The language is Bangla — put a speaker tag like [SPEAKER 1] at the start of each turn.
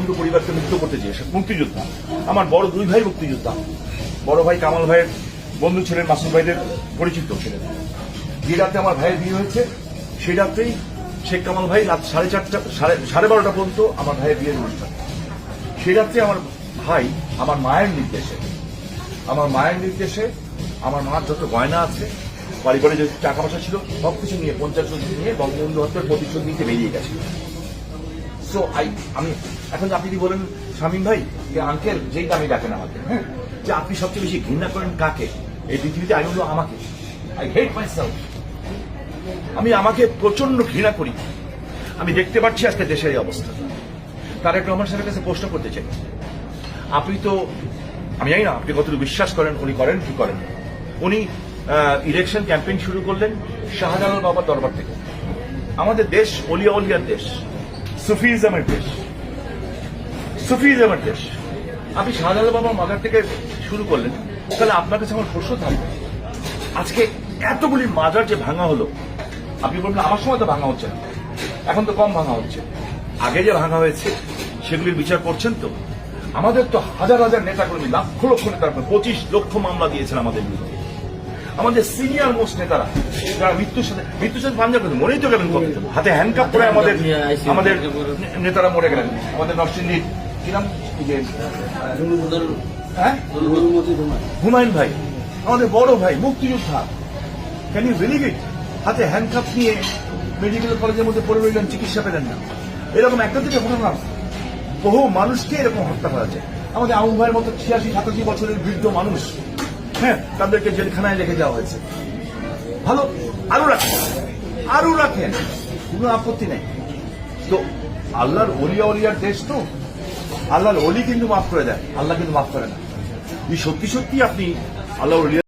[SPEAKER 1] বঙ্গবন্ধু পরিবারকে মুক্ত করতে চেয়েছে, মুক্তিযোদ্ধা। আমার বড় দুই ভাই মুক্তিযোদ্ধা। বড় ভাই কামাল ভাইয়ের বন্ধু ছিলেন, মাসুম ভাইদের পরিচিত ছিলেন। যে রাতে আমার ভাইয়ের বিয়ে হয়েছে সেই রাতেই শেখ কামাল ভাই রাত 4:30 সাড়ে 12টা পর্যন্ত আমার ভাইয়ের বিয়ের অনুষ্ঠান। সেই রাত্রে আমার ভাই আমার মায়ের নির্দেশে আমার মার যত গয়না আছে, পারিবারিক যে টাকা পয়সা ছিল, সবকিছু নিয়ে 50 জন নিয়ে বঙ্গবন্ধু হত্যার প্রতিশোধ নিতে বেরিয়ে গেছিল। সো আমি এখন আপনি যদি বলেন শামীম ভাই যে আঙ্কেল যেই দামে ডাকেন আমাকে, হ্যাঁ, যে আপনি সবচেয়ে বেশি ঘৃণা করেন কাকে এই পৃথিবীতে? আমি বলবো আমাকে। I hate my self. আমি আমাকে প্রচন্ড ঘৃণা করি। আমি দেখতে পাচ্ছি আজকে দেশের এই অবস্থা। তারেক রহমান সাহেবের কাছে প্রশ্ন করতে চাই, আপনি তো, আমি জানি না আপনি কতটুকু বিশ্বাস করেন, উনি করেন কি করেন। উনি ইলেকশন ক্যাম্পেইন শুরু করলেন শাহজালাল বাবার দরবার থেকে। আমাদের দেশ অলিয়া অলিয়ার দেশ, সুফিজমের দেশ। আপনি শাহজালাল বাবার মাজার থেকে শুরু করলেন, তাহলে আপনার কাছে আমার প্রশ্ন থাকবে, আজকে এতগুলি মাজার যে ভাঙা হলো, আপনি বলবেন আমার সময় তো ভাঙা হচ্ছে না, এখন তো কম ভাঙা হচ্ছে, আগে যে ভাঙা হয়েছে সেগুলির বিচার করছেন তো? আমাদের তো হাজার হাজার নেতাকর্মী, লক্ষ লক্ষ নেতা, 25 লক্ষ মামলা দিয়েছেন আমাদের বিরুদ্ধে। আমাদের সিনিয়র মোস্ট নেতারা যারা মৃত্যুর সাথে পাঞ্জা করতে মরেই তো গেলেন, হাতে হ্যান্ডকাপ করে আমাদের নেতারা মরে গেলেন। আমাদের নরসিংদীর কি নাম, হুমায়ুন ভাই, আমাদের বড় ভাই মুক্তিযোদ্ধা, ক্যান ইউ বিলিভ ইট? হাতে হ্যান্ডকাপ নিয়ে মেডিকেল কলেজের মধ্যে পড়ে রইলেন, চিকিৎসা পেলেন না। এরকম একটা থেকে ঘটনা বহু মানুষকে এরকম হত্যা করা যায়। আমাদের আউন ভাইয়ের মতো 86-87 বছরের বৃদ্ধ মানুষ, হ্যাঁ, তাদেরকে জেলখানায় রেখে দেওয়া হয়েছে। ভালো, আরো রাখেন, কোনো আপত্তি নেই। তো আল্লাহর অলিয়া অলিয়ার দেশ তো, আল্লাহর অলি কিন্তু মাফ করে দেয়, আল্লাহ কিন্তু মাফ করে না। সত্যি সত্যি আপনি আল্লাহর